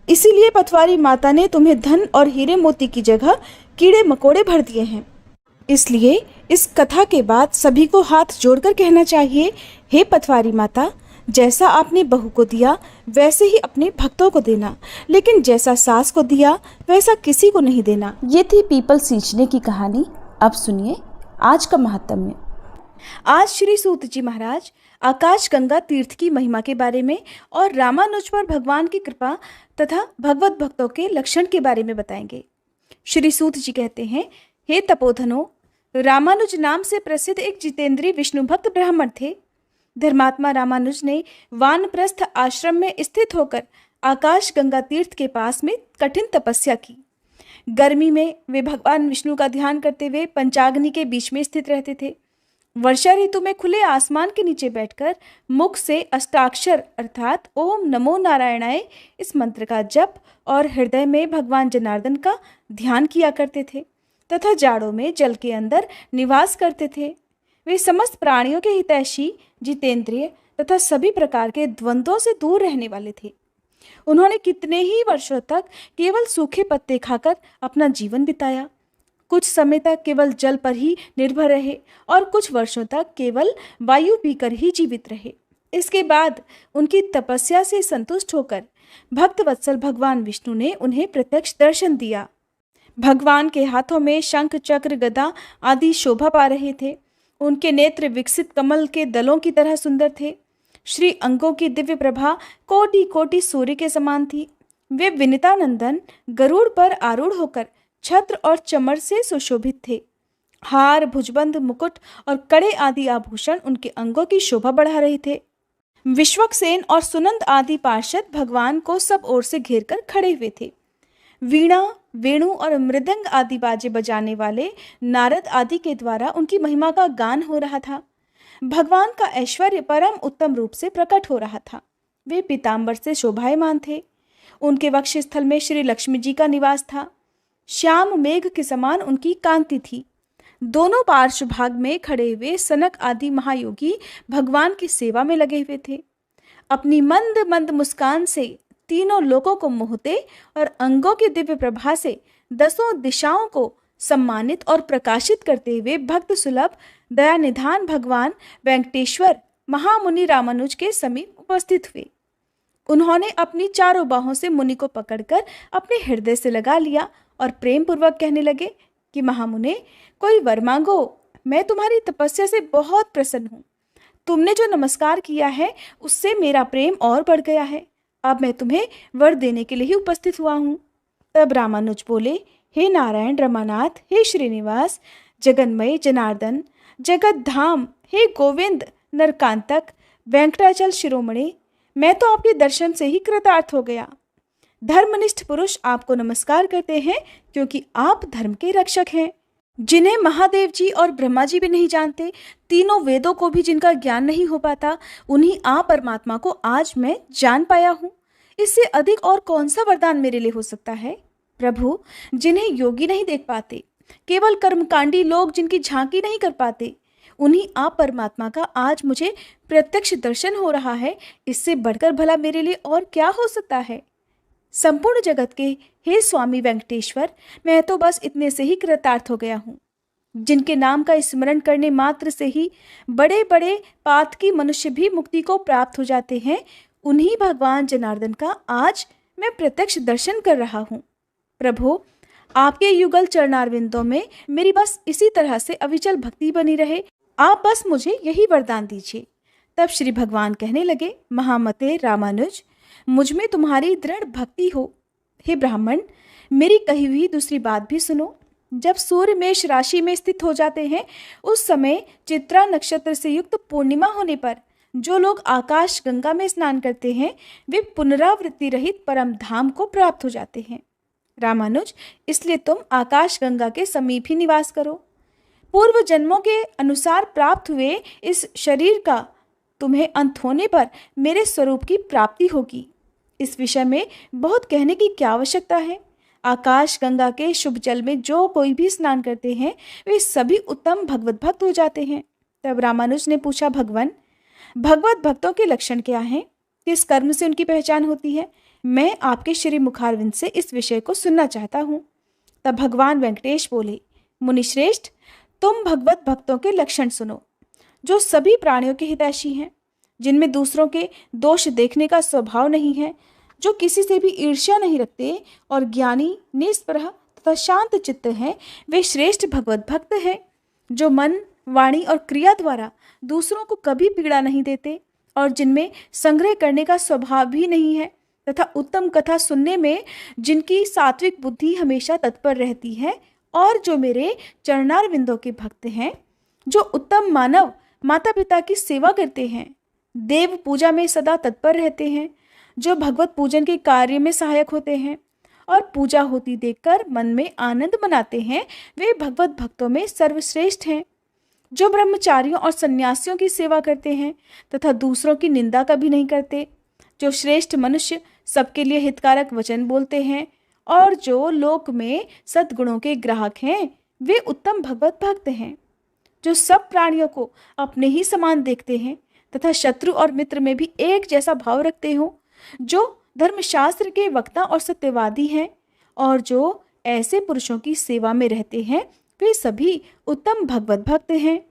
इसीलिए पथवारी माता ने तुम्हें धन और हीरे मोती की जगह कीड़े मकोड़े भर दिए हैं। इसलिए इस कथा के बाद सभी को हाथ जोड़कर कहना चाहिए, हे पथवारी माता, जैसा आपने बहू को दिया वैसे ही अपने भक्तों को देना, लेकिन जैसा सास को दिया वैसा किसी को नहीं देना। ये थी पीपल सींचने की कहानी। अब सुनिए आज का महात्म्य। आज श्री सूत जी महाराज आकाश गंगा तीर्थ की महिमा के बारे में और रामानुज पर भगवान की कृपा तथा भगवत भक्तों के लक्षण के बारे में बताएंगे। श्री सूत जी कहते हैं, हे तपोधनो, रामानुज नाम से प्रसिद्ध एक जितेंद्रीय विष्णु भक्त ब्राह्मण थे। धर्मात्मा रामानुज ने वानप्रस्थ आश्रम में स्थित होकर आकाश गंगा तीर्थ के पास में कठिन तपस्या की। गर्मी में वे भगवान विष्णु का ध्यान करते हुए पंचाग्नि के बीच में स्थित रहते थे। वर्षा ऋतु में खुले आसमान के नीचे बैठकर मुख से अष्टाक्षर अर्थात ओम नमो नारायणाय इस मंत्र का जप और हृदय में भगवान जनार्दन का ध्यान किया करते थे तथा जाड़ों में जल के अंदर निवास करते थे। वे समस्त प्राणियों के हितैषी, जितेंद्रिय तथा सभी प्रकार के द्वंद्वों से दूर रहने वाले थे। उन्होंने कितने ही वर्षों तक केवल सूखे पत्ते खाकर अपना जीवन बिताया। कुछ समय तक केवल जल पर ही निर्भर रहे और कुछ वर्षों तक केवल वायु पीकर ही जीवित रहे। इसके बाद उनकी तपस्या से संतुष्ट होकर भक्त वत्सल भगवान विष्णु ने उन्हें प्रत्यक्ष दर्शन दिया। भगवान के हाथों में शंख, चक्र, गदा आदि शोभा पा रहे थे। उनके नेत्र विकसित कमल के दलों की तरह सुंदर थे। श्री अंगों की दिव्य प्रभा कोटि कोटि सूर्य के समान थी। वे विनीतानंदन गरुड़ पर आरूढ़ होकर छत्र और चमर से सुशोभित थे। हार, भुजबंद, मुकुट और कड़े आदि आभूषण उनके अंगों की शोभा बढ़ा रहे थे। विश्वक्सेन और सुनंद आदि पार्षद भगवान को सब ओर से घेर कर खड़े हुए थे। वीणा, वेणु और मृदंग आदि बाजे बजाने वाले नारद आदि के द्वारा उनकी महिमा का गान हो रहा था। भगवान का ऐश्वर्य परम उत्तम रूप से प्रकट हो रहा था। वे पीताम्बर से शोभायमान थे। उनके वक्षस्थल में श्री लक्ष्मी जी का निवास था। श्याम मेघ के समान उनकी कांति थी। दोनों पार्श्व भाग में खड़े हुए सनक आदि महायोगी भगवान की सेवा में लगे हुए थे। अपनी मंद मंद मुस्कान से तीनों लोगों को मोहते और अंगों की दिव्य प्रभा से दसों दिशाओं को सम्मानित और प्रकाशित करते हुए भक्त सुलभ दया निधान भगवान वेंकटेश्वर महामुनि रामानुज के समीप उपस्थित हुए। उन्होंने अपनी चारों बाहों से मुनि को पकड़कर अपने हृदय से लगा लिया और प्रेम पूर्वक कहने लगे कि महामुने, कोई वर मांगो, मैं तुम्हारी तपस्या से बहुत प्रसन्न हूँ। तुमने जो नमस्कार किया है उससे मेरा प्रेम और बढ़ गया है। अब मैं तुम्हें वर देने के लिए ही उपस्थित हुआ हूँ। तब रामानुज बोले, हे नारायण रमानाथ, हे श्रीनिवास, जगन्मय जनार्दन, जगत धाम, हे गोविंद नरकांतक, वेंकटाचल शिरोमणि, मैं तो आपके दर्शन से ही कृतार्थ हो गया। धर्मनिष्ठ पुरुष आपको नमस्कार करते हैं क्योंकि आप धर्म के रक्षक हैं, जिन्हें महादेव जी और ब्रह्मा जी भी नहीं जानते, तीनों वेदों को भी जिनका ज्ञान नहीं हो पाता, उन्हीं आप परमात्मा को आज मैं जान पाया हूँ। इससे अधिक और कौन सा वरदान मेरे लिए हो सकता है। प्रभु, जिन्हें योगी नहीं देख पाते, केवल कर्मकांडी लोग जिनकी झांकी नहीं कर पाते, उन्हीं आप परमात्मा का आज मुझे प्रत्यक्ष दर्शन हो रहा है। इससे बढ़कर भला मेरे लिए और क्या हो सकता है। संपूर्ण जगत के हे स्वामी वेंकटेश्वर, मैं तो बस इतने से ही कृतार्थ हो गया हूँ। जिनके नाम का स्मरण करने मात्र से ही बड़े बड़े पातकी मनुष्य भी मुक्ति को प्राप्त हो जाते हैं, उन्हीं भगवान जनार्दन का आज मैं प्रत्यक्ष दर्शन कर रहा हूँ। प्रभु, आपके युगल चरणारविंदों में मेरी बस इसी तरह से अविचल भक्ति बनी रहे। आप बस मुझे यही वरदान दीजिए। तब श्री भगवान कहने लगे, महामते रामानुज, मुझ में तुम्हारी दृढ़ भक्ति हो। हे ब्राह्मण, मेरी कही हुई दूसरी बात भी सुनो। जब सूर्य मेष राशि में स्थित हो जाते हैं, उस समय चित्रा नक्षत्र से युक्त पूर्णिमा होने पर जो लोग आकाश गंगा में स्नान करते हैं, वे पुनरावृत्ति रहित परम धाम को प्राप्त हो जाते हैं। रामानुज, इसलिए तुम आकाश गंगा के समीप ही निवास करो। पूर्व जन्मों के अनुसार प्राप्त हुए इस शरीर का तुम्हें अंत होने पर मेरे स्वरूप की प्राप्ति होगी। इस विषय में बहुत कहने की क्या आवश्यकता है। आकाश गंगा के शुभ जल में जो कोई भी स्नान करते हैं, वे सभी उत्तम भगवत भक्त हो जाते हैं। तब रामानुज ने पूछा, भगवान, भगवत भक्तों के लक्षण क्या हैं? किस कर्म से उनकी पहचान होती है? मैं आपके श्री मुखारविंद से इस विषय को सुनना चाहता हूँ। तब भगवान वेंकटेश बोले, मुनिश्रेष्ठ, तुम भगवत भक्तों के लक्षण सुनो, जो सभी प्राणियों के हितैषी हैं, जिनमें दूसरों के दोष देखने का स्वभाव नहीं है, जो किसी से भी ईर्ष्या नहीं रखते और ज्ञानी, निष्प्रह तथा शांत चित्त हैं, वे श्रेष्ठ भगवत भक्त हैं। जो मन, वाणी और क्रिया द्वारा दूसरों को कभी पीड़ा नहीं देते और जिनमें संग्रह करने का स्वभाव भी नहीं है तथा उत्तम कथा सुनने में जिनकी सात्विक बुद्धि हमेशा तत्पर रहती है और जो मेरे चरणार विंदों के भक्त हैं, जो उत्तम मानव माता पिता की सेवा करते हैं, देव पूजा में सदा तत्पर रहते हैं, जो भगवत पूजन के कार्य में सहायक होते हैं और पूजा होती देखकर मन में आनंद मनाते हैं, वे भगवत भक्तों में सर्वश्रेष्ठ हैं। जो ब्रह्मचारियों और सन्यासियों की सेवा करते हैं तथा दूसरों की निंदा कभी नहीं करते, जो श्रेष्ठ मनुष्य सबके लिए हितकारक वचन बोलते हैं और जो लोक में सद्गुणों के ग्राहक हैं, वे उत्तम भगवत भक्त हैं। जो सब प्राणियों को अपने ही समान देखते हैं तथा शत्रु और मित्र में भी एक जैसा भाव रखते हो, जो धर्मशास्त्र के वक्ता और सत्यवादी हैं और जो ऐसे पुरुषों की सेवा में रहते हैं, वे सभी उत्तम भगवत भक्त हैं।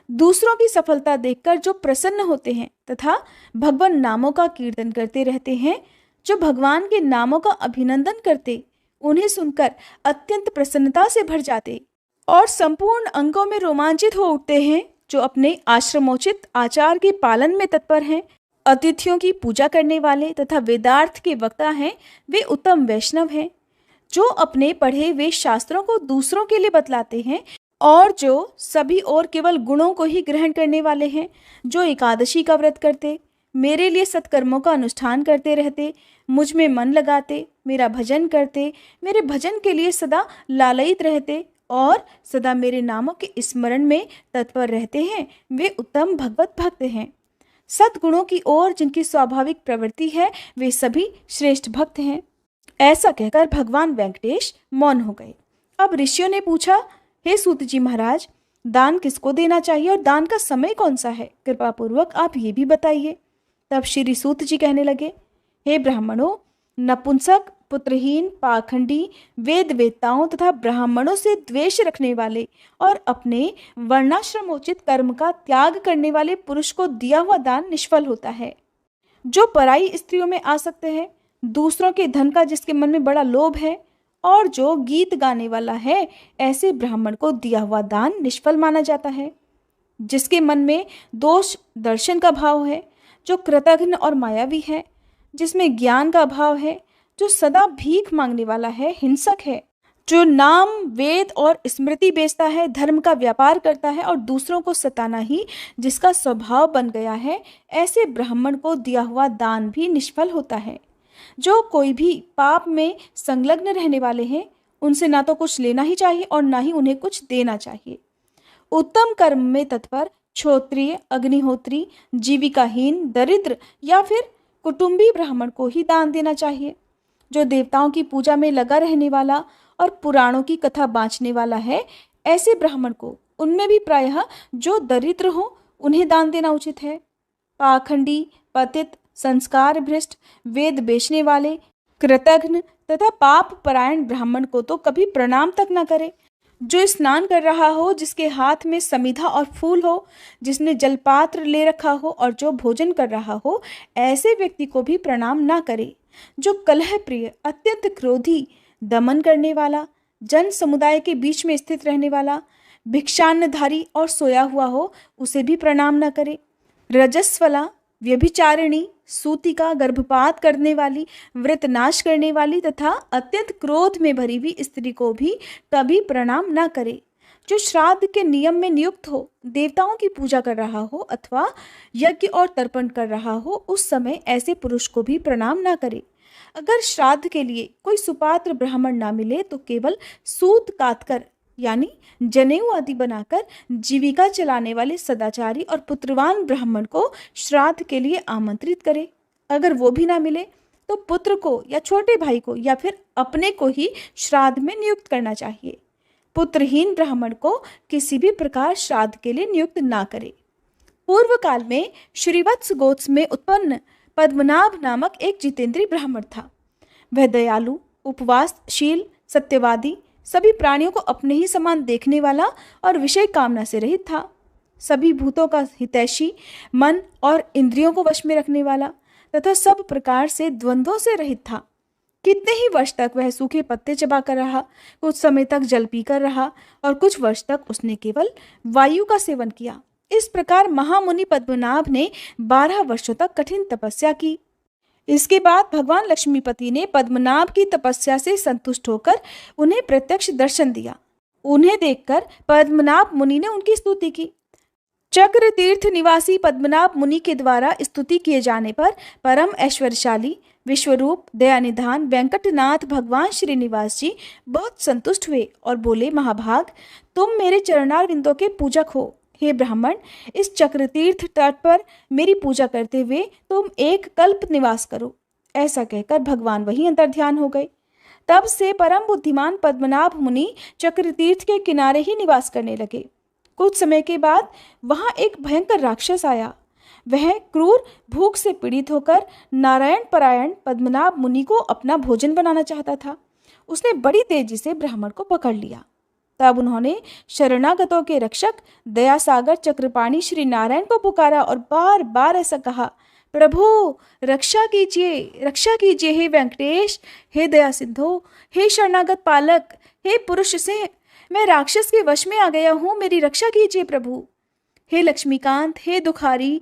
दूसरों की सफलता देखकर जो प्रसन्न होते हैं तथा भगवान नामों का कीर्तन करते रहते हैं, जो भगवान के नामों का अभिनंदन करते, उन्हें सुनकर अत्यंत प्रसन्नता से भर जाते और संपूर्ण अंगों में रोमांचित हो उठते हैं, जो अपने आश्रमोचित आचार के पालन में तत्पर हैं, अतिथियों की पूजा करने वाले तथा वेदार्थ के वक्ता हैं, वे उत्तम वैष्णव हैं। जो अपने पढ़े हुए शास्त्रों को दूसरों के लिए बतलाते हैं और जो सभी और केवल गुणों को ही ग्रहण करने वाले हैं, जो एकादशी का व्रत करते, मेरे लिए सत्कर्मों का अनुष्ठान करते रहते, मुझ में मन लगाते, मेरा भजन करते, मेरे भजन के लिए सदा लालयित रहते और सदा मेरे नामों के स्मरण में तत्पर रहते हैं, वे उत्तम भगवत भक्त हैं। सद्गुणों की ओर जिनकी स्वाभाविक प्रवृत्ति है, वे सभी श्रेष्ठ भक्त हैं। ऐसा कहकर भगवान वेंकटेश मौन हो गए। अब ऋषियों ने पूछा, हे सूत जी महाराज, दान किसको देना चाहिए और दान का समय कौन सा है? कृपा पूर्वक आप ये भी बताइए। तब श्री सूत जी कहने लगे, हे ब्राह्मणों, नपुंसक, पुत्रहीन, पाखंडी, वेद वेत्ताओं तथा ब्राह्मणों से द्वेष रखने वाले और अपने वर्णाश्रमोचित कर्म का त्याग करने वाले पुरुष को दिया हुआ दान निष्फल होता है। जो पराई स्त्रियों में आसक्त है, दूसरों के धन का जिसके मन में बड़ा लोभ है और जो गीत गाने वाला है, ऐसे ब्राह्मण को दिया हुआ दान निष्फल माना जाता है। जिसके मन में दोष दर्शन का भाव है, जो कृतघ्न और मायावी है, जिसमें ज्ञान का भाव है, जो सदा भीख मांगने वाला है, हिंसक है, जो नाम वेद और स्मृति बेचता है, धर्म का व्यापार करता है और दूसरों को सताना ही जिसका स्वभाव बन गया है, ऐसे ब्राह्मण को दिया हुआ दान भी निष्फल होता है। जो कोई भी पाप में संलग्न रहने वाले हैं, उनसे ना तो कुछ लेना ही चाहिए और ना ही उन्हें कुछ देना चाहिए। उत्तम कर्म में तत्पर क्षत्रिय, अग्निहोत्री, जीविकाहीन, दरिद्र या फिर कुटुंबी ब्राह्मण को ही दान देना चाहिए। जो देवताओं की पूजा में लगा रहने वाला और पुराणों की कथा बाँचने वाला है, ऐसे ब्राह्मण को, उनमें भी प्रायः जो दरिद्र हो, उन्हें दान देना उचित है। पाखंडी, पतित, संस्कार भ्रष्ट, वेद बेचने वाले, कृतघ्न तथा पाप परायण ब्राह्मण को तो कभी प्रणाम तक न करे। जो स्नान कर रहा हो, जिसके हाथ में समिधा और फूल हो, जिसने जलपात्र ले रखा हो और जो भोजन कर रहा हो, ऐसे व्यक्ति को भी प्रणाम ना करे। जो कलह प्रिय, अत्यंत क्रोधी, दमन करने वाला, जन समुदाय के बीच में स्थित रहने वाला, भिक्षान्नधारी और सोया हुआ हो, उसे भी प्रणाम न करे। रजस्वला, व्यभिचारिणी, सूतिका, गर्भपात करने वाली, व्रतनाश करने वाली तथा अत्यंत क्रोध में भरी हुई स्त्री को भी कभी प्रणाम न करे। जो श्राद्ध के नियम में नियुक्त हो, देवताओं की पूजा कर रहा हो अथवा यज्ञ और तर्पण कर रहा हो, उस समय ऐसे पुरुष को भी प्रणाम ना करे। अगर श्राद्ध के लिए कोई सुपात्र ब्राह्मण ना मिले तो केवल सूत काटकर यानी जनेऊ आदि बनाकर जीविका चलाने वाले सदाचारी और पुत्रवान ब्राह्मण को श्राद्ध के लिए आमंत्रित करे। अगर वो भी ना मिले तो पुत्र को या छोटे भाई को या फिर अपने को ही श्राद्ध में नियुक्त करना चाहिए। पुत्रहीन ब्राह्मण को किसी भी प्रकार श्राद्ध के लिए नियुक्त ना करे। पूर्व काल में श्रीवत्स गोत्र में उत्पन्न पद्मनाभ नामक एक जितेंद्रीय ब्राह्मण था। वह दयालु, उपवासशील, सत्यवादी, सभी प्राणियों को अपने ही समान देखने वाला और विषय कामना से रहित था। सभी भूतों का हितैषी, मन और इंद्रियों को वश में रखने वाला तथा सब प्रकार से द्वंद्वों से रहित था। कितने ही वर्ष तक वह सूखे पत्ते चबाकर रहा, कुछ समय तक जल पीकर रहा और कुछ वर्ष तक उसने केवल वायु का सेवन किया। इस प्रकार महामुनि पद्मनाभ ने 12 वर्षों तक कठिन तपस्या की। इसके बाद भगवान लक्ष्मीपति ने पद्मनाभ की तपस्या से संतुष्ट होकर उन्हें प्रत्यक्ष दर्शन दिया। उन्हें देखकर पद्मनाभ मुनि ने उनकी स्तुति की। चक्र तीर्थ निवासी पद्मनाभ मुनि के द्वारा स्तुति किए जाने पर परम ऐश्वर्यशाली विश्वरूप दयानिधान वेंकटनाथ भगवान श्रीनिवास जी बहुत संतुष्ट हुए और बोले, महाभाग, तुम मेरे चरणार बिंदों के पूजक हो। हे ब्राह्मण, इस चक्र तीर्थ तट पर मेरी पूजा करते हुए तुम एक कल्प निवास करो। ऐसा कहकर भगवान वहीं अंतर्ध्यान हो गए। तब से परम बुद्धिमान पद्मनाभ मुनि चक्र तीर्थ के किनारे ही निवास करने लगे। कुछ समय के बाद वहां एक भयंकर राक्षस आया। वह क्रूर भूख से पीड़ित होकर नारायण परायण पद्मनाभ मुनि को अपना भोजन बनाना चाहता था। उसने बड़ी तेजी से ब्राह्मण को पकड़ लिया। तब उन्होंने शरणागतों के रक्षक दयासागर चक्रपाणी श्री नारायण को पुकारा और बार बार ऐसा कहा, प्रभु रक्षा कीजिए हे वेंकटेश, हे दया सिंधु, हे शरणागत पालक, हे पुरुष से मैं राक्षस के वश में आ गया हूँ, मेरी रक्षा कीजिए प्रभु। हे लक्ष्मीकांत, हे दुखारी,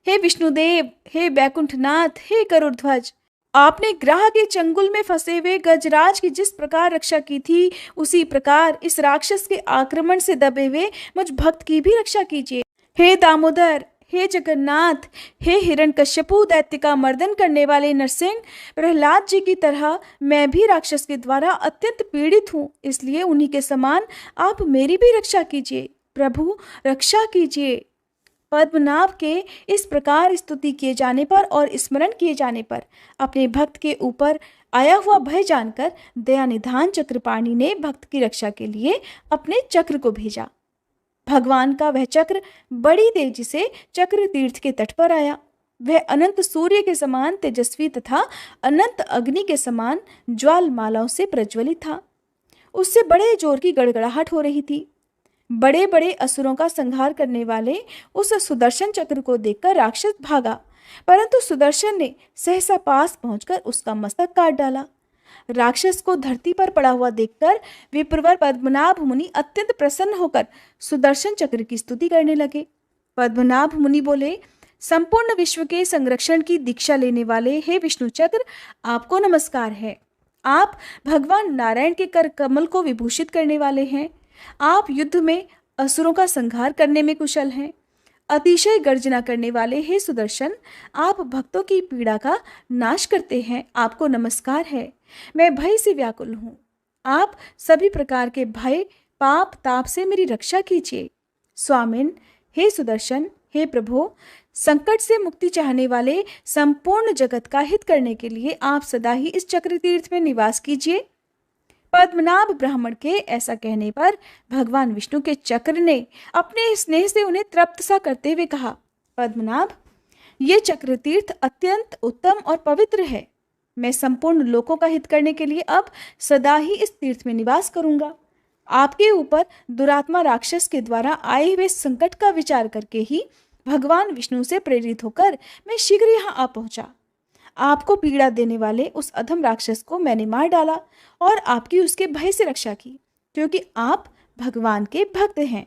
हे विष्णुदेव, हे बैकुंठनाथ, हे गरुड़ध्वज, आपने ग्रह के चंगुल में फंसे हुए गजराज की जिस प्रकार रक्षा की थी, उसी प्रकार इस राक्षस के आक्रमण से दबे हुए मुझ भक्त की भी रक्षा कीजिए। हे दामोदर, हे जगन्नाथ, हे हिरण्यकश्यपु दैत्य का मर्दन करने वाले नरसिंह, प्रहलाद जी की तरह मैं भी राक्षस के द्वारा अत्यंत पीड़ित हूँ, इसलिए उन्हीं के समान आप मेरी भी रक्षा कीजिए। प्रभु रक्षा कीजिए। पद्मनाभ के इस प्रकार स्तुति किए जाने पर और स्मरण किए जाने पर अपने भक्त के ऊपर आया हुआ भय जानकर दयानिधान चक्रपाणी ने भक्त की रक्षा के लिए अपने चक्र को भेजा। भगवान का वह चक्र बड़ी तेजी से चक्र तीर्थ के तट पर आया। वह अनंत सूर्य के समान तेजस्वी तथा अनंत अग्नि के समान ज्वालमालाओं से प्रज्वलित था। उससे बड़े जोर की गड़गड़ाहट हो रही थी। बड़े बड़े असुरों का संहार करने वाले उस सुदर्शन चक्र को देखकर राक्षस भागा, परंतु सुदर्शन ने सहसा पास पहुंचकर उसका मस्तक काट डाला। राक्षस को धरती पर पड़ा हुआ देखकर विप्रवर पद्मनाभ मुनि अत्यंत प्रसन्न होकर सुदर्शन चक्र की स्तुति करने लगे। पद्मनाभ मुनि बोले, संपूर्ण विश्व के संरक्षण की दीक्षा लेने वाले हे विष्णु चक्र, आपको नमस्कार है। आप भगवान नारायण के कर कमल को विभूषित करने वाले हैं। आप युद्ध में असुरों का संहार करने में कुशल हैं। अतिशय गर्जना करने वाले हे सुदर्शन, आप भक्तों की पीड़ा का नाश करते हैं। आपको नमस्कार है। मैं भय से व्याकुल हूँ। आप सभी प्रकार के भय पाप ताप से मेरी रक्षा कीजिए। स्वामिन, हे सुदर्शन, हे प्रभु, संकट से मुक्ति चाहने वाले संपूर्ण जगत का हित करने के लिए आप सदा ही इस चक्र तीर्थ में निवास कीजिए। पद्मनाभ ब्राह्मण के ऐसा कहने पर भगवान विष्णु के चक्र ने अपने स्नेह से उन्हें तृप्त सा करते हुए कहा, पद्मनाभ, ये चक्र तीर्थ अत्यंत उत्तम और पवित्र है। मैं संपूर्ण लोकों का हित करने के लिए अब सदा ही इस तीर्थ में निवास करूंगा। आपके ऊपर दुरात्मा राक्षस के द्वारा आए हुए संकट का विचार करके ही भगवान विष्णु से प्रेरित होकर मैं शीघ्र यहाँ आ पहुंचा। आपको पीड़ा देने वाले उस अधम राक्षस को मैंने मार डाला और आपकी उसके भय से रक्षा की, क्योंकि आप भगवान के भक्त हैं।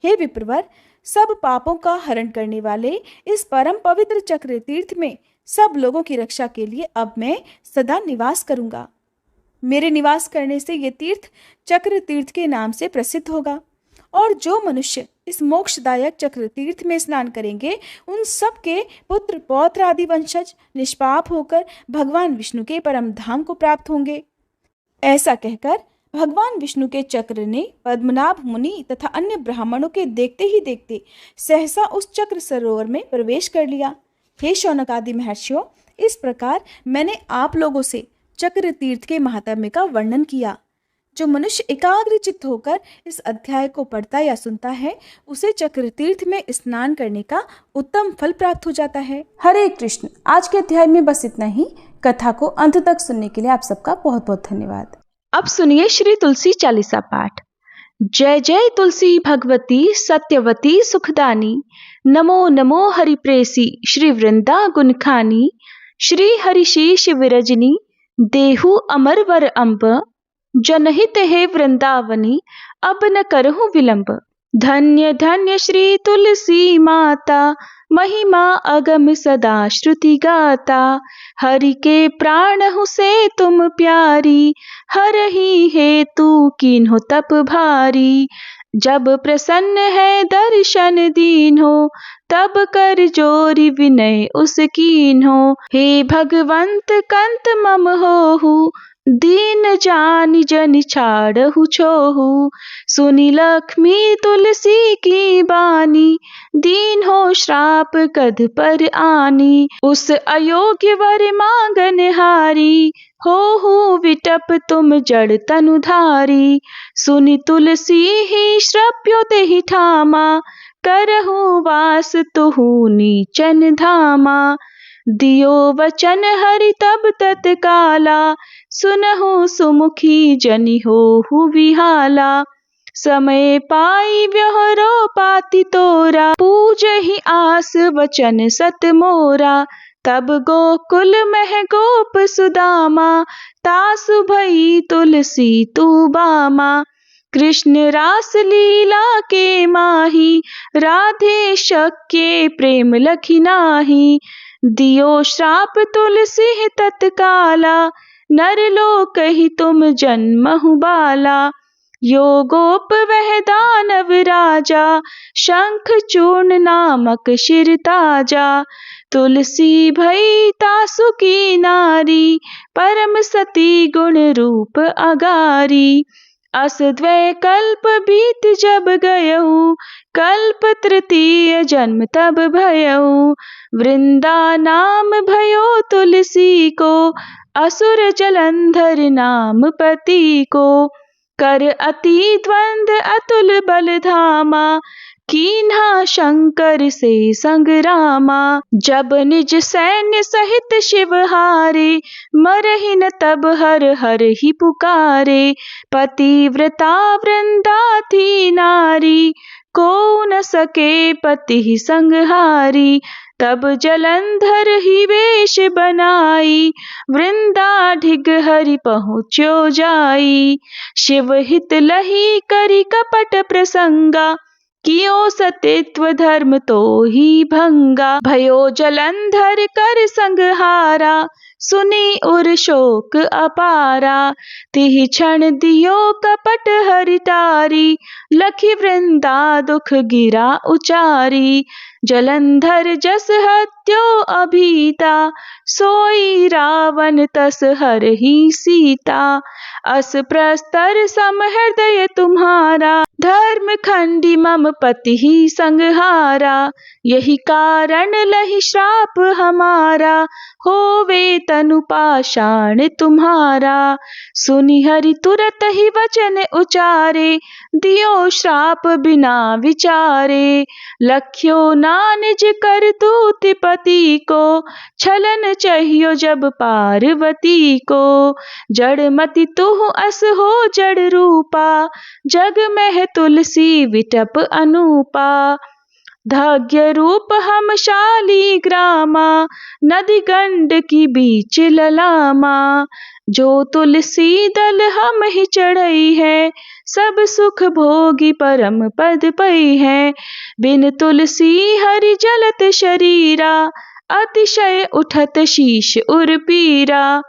हे विप्रवर, सब पापों का हरण करने वाले इस परम पवित्र चक्र तीर्थ में सब लोगों की रक्षा के लिए अब मैं सदा निवास करूंगा। मेरे निवास करने से ये तीर्थ चक्र तीर्थ के नाम से प्रसिद्ध होगा, और जो मनुष्य इस मोक्षदायक चक्र तीर्थ में स्नान करेंगे, उन सब के पुत्र पौत्र आदि वंशज निष्पाप होकर भगवान विष्णु के परम धाम को प्राप्त होंगे। ऐसा कहकर भगवान विष्णु के चक्र ने पद्मनाभ मुनि तथा अन्य ब्राह्मणों के देखते ही देखते सहसा उस चक्र सरोवर में प्रवेश कर लिया। हे शौनक आदि महर्षियों, इस प्रकार मैंने आप लोगों से चक्र तीर्थ के महात्म्य का वर्णन किया। जो मनुष्य एकाग्र चित्त होकर इस अध्याय को पढ़ता या सुनता है, उसे चक्र तीर्थ में स्नान करने का उत्तम फल प्राप्त हो जाता है। हरे कृष्ण। आज के अध्याय में बस इतना ही। कथा को अंत तक सुनने के लिए आप सबका बहुत बहुत धन्यवाद। अब सुनिए श्री तुलसी चालीसा पाठ। जय जय तुलसी भगवती सत्यवती सुखदानी, नमो नमो हरि प्रेसी श्री वृंदा गुणखानी, श्री हरिशीष विरजनी देहु अमर वर अम्ब, जनहित है वृंदावनी, अब न करहु विलंब। धन्य धन्य श्री तुलसी माता, महिमा अगम सदा श्रुति गाता। हरि के प्राण हूँ से तुम प्यारी, हरहि हेतु कीन्हो तप भारी। जब प्रसन्न है दर्शन दीन्हो, तब कर जोरी विनय उस कीन्हो। हे भगवंत कंत मम होहु, दीन जानि जनि छाड़हु छोहु। सुनि लक्ष्मी तुलसी की बानी, दीन हो श्राप कध पर आनी। उस अयोग्य वर मांगन हारी, होहु विटप तुम जड़ तनुधारी। सुनि तुलसी ही श्रप्यो तेहि ठामा, करहु वास तुहु नीचन धामा। दियो वचन हरि तब तत्काला, सुनहु सुमुखी जनि होहु विहाला। समय पाई व्यवहारो पाति तोरा, पूजहि आस वचन सत मोरा। तब गोकुल मह गोप सुदामा, तासु भई तुलसी तू बामा। कृष्ण रास लीला के माही, राधे शक्य प्रेम लखि नाही। दियो श्राप तुलसी तत्काला, नरलोकहि तुम जन्महु बाला। यो गोप वह दानव राजा, शंख चूर्ण नामक शिर ताजा। तुलसी भई तासु की नारी, परम सती गुण रूप अगारी। अस द्वै कल्प बीत जब गयऊ, कल्प तृतीय जन्म तब भयऊ। वृंदा नाम भयो तुलसी को, असुर जलंधर नाम पति को। कर अति द्वंद अतुल बल धामा, कीन्हा शंकर से संग्रामा। जब निज सैन्य सहित शिव हारे, मरहि न तब हर हर ही पुकारे। पतिव्रता वृंदा थी नारी, को न सके पति संहारी। तब जलंधर ही वेश बनाई, वृंदा ढिग हरि पहुँच्यो जाई। शिव हित लही करि कपट प्रसंगा, कियो सतित्व धर्म तो ही भंगा। भयो जलंधर कर संगहारा, सुनी उर शोक अपारा। तिहि क्षण दियो कपट हरि टारी, लखि वृंदा दुख गिरा उचारी। जलंधर जस हत्यो अभीता, सोई रावण तस हरहि सीता। अस प्रस्तर सम हृदय तुम्हारा, धर्म खंडी मम पति ही संगहारा। यही कारण लहि श्राप हमारा, होवे तनु पाषाण तुम्हारा। सुनि हरि तुरत ही वचन उचारे, दियो श्राप बिना विचारे। लख्यो ना निज करतूत पति को, छलन चाहियो जब पार्वती को। जड़मति तुहु अस हो जड़ रूपा, जग में तुलसी विटप अनूपा। धाग्य रूप हम शाली ग्रामा, नदी गंड की बीच ललामा। जो तुलसी दल हम ही चढ़ई है, सब सुख भोगी परम पद पई है। बिन तुलसी हरि जलत शरीरा, अतिशय उठत शीश उर पीरा।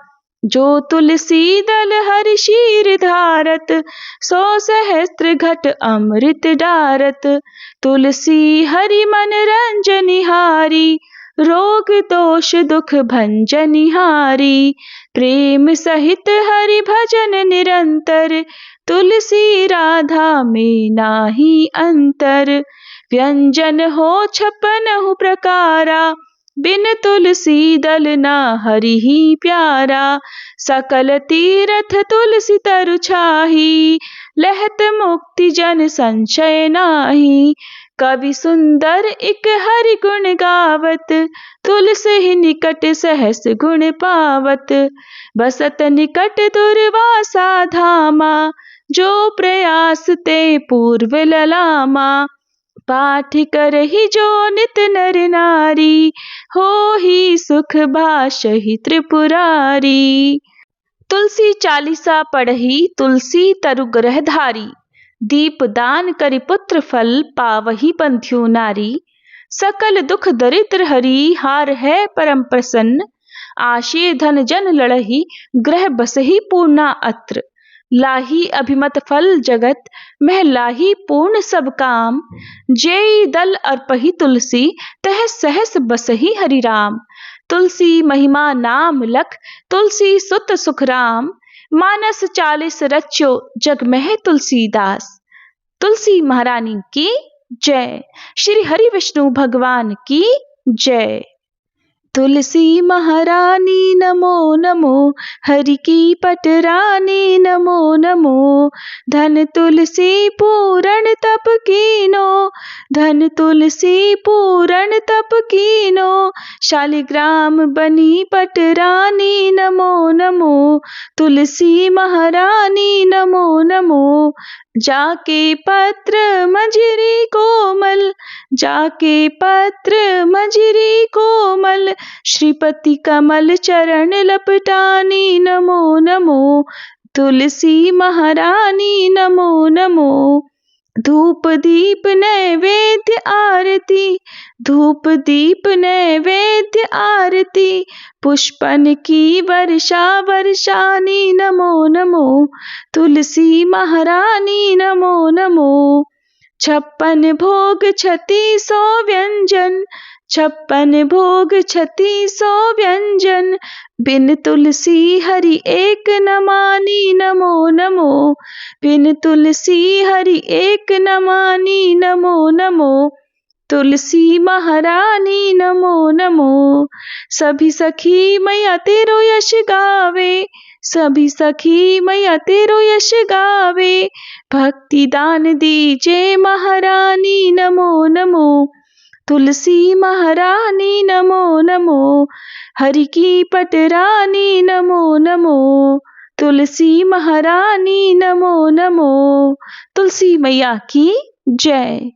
जो तुलसी दल हरि शीर धारत, सो सहस्त्र घट अमृत डारत। तुलसी हरि मन रंजनिहारी, रोग दोष दुख भंजनिहारी। प्रेम सहित हरि भजन निरंतर, तुलसी राधा में नाही अंतर। व्यंजन हो 56 प्रकारा, बिन तुलसी दल ना हरि ही प्यारा। सकल तीरथ तुलसी तरु छाही, लहत मुक्ति जन संशय नाही। कवि सुंदर इक हरि गुण गावत, तुलसी निकट सहस गुण पावत। बसत निकट दुर्वासा धामा, जो प्रयास ते पूर्व ललामा। पाठ करहि जो नित नर नारी, हो ही सुख भाषहि त्रिपुरारी। तुलसी चालीसा पढ़ही तुलसी तरु ग्रह धारी, दीप दान करि पुत्र फल पावही बंध्यो नारी। सकल दुख दरिद्र हरि हार है परम प्रसन्न, आशे धन जन लड़ही ग्रह बसही पूर्णा अत्र। लाही अभिमत फल जगत मह लाही पूर्ण सब काम, जेई दल अर्पही तुलसी तह सहस बसही हरि राम। तुलसी महिमा नाम लख तुलसी सुत सुख राम, मानस 40 रच्यो जग में तुलसीदास। तुलसी महारानी की जय। श्री हरि विष्णु भगवान की जय। तुलसी महारानी नमो नमो, हरि की पटरानी नमो नमो। धन तुलसी पूरण तप कीनो, धन तुलसी पूरण तप कीनो। शालिग्राम बनी पटरानी नमो नमो, तुलसी महारानी नमो नमो। जाके पत्र मंजरी कोमल, जाके पत्र मंजरी कोमल। श्रीपति कमल चरण लपटानी नमो नमो, तुलसी महारानी नमो नमो। धूप दीप नैवेद्य आरती, धूप दीप नैवेद्य आरती। पुष्पन की वर्षा वर्षानी नमो नमो, तुलसी महारानी नमो नमो। 56 भोग 3600 व्यंजन, 56 भोग 3600 व्यंजन। बिन तुलसी हरि एक न मानी नमो नमो, बिन तुलसी हरि एक न मानी नमो नमो। तुलसी महारानी नमो नमो। सभी सखी मैया तेरो यश गावे, सभी सखी मैया तेरो यश गावे। भक्ति दान दीजे महारानी नमो नमो, तुलसी महारानी नमो नमो। हरि की पटरानी नमो नमो, तुलसी महारानी नमो नमो। तुलसी मैया की जय।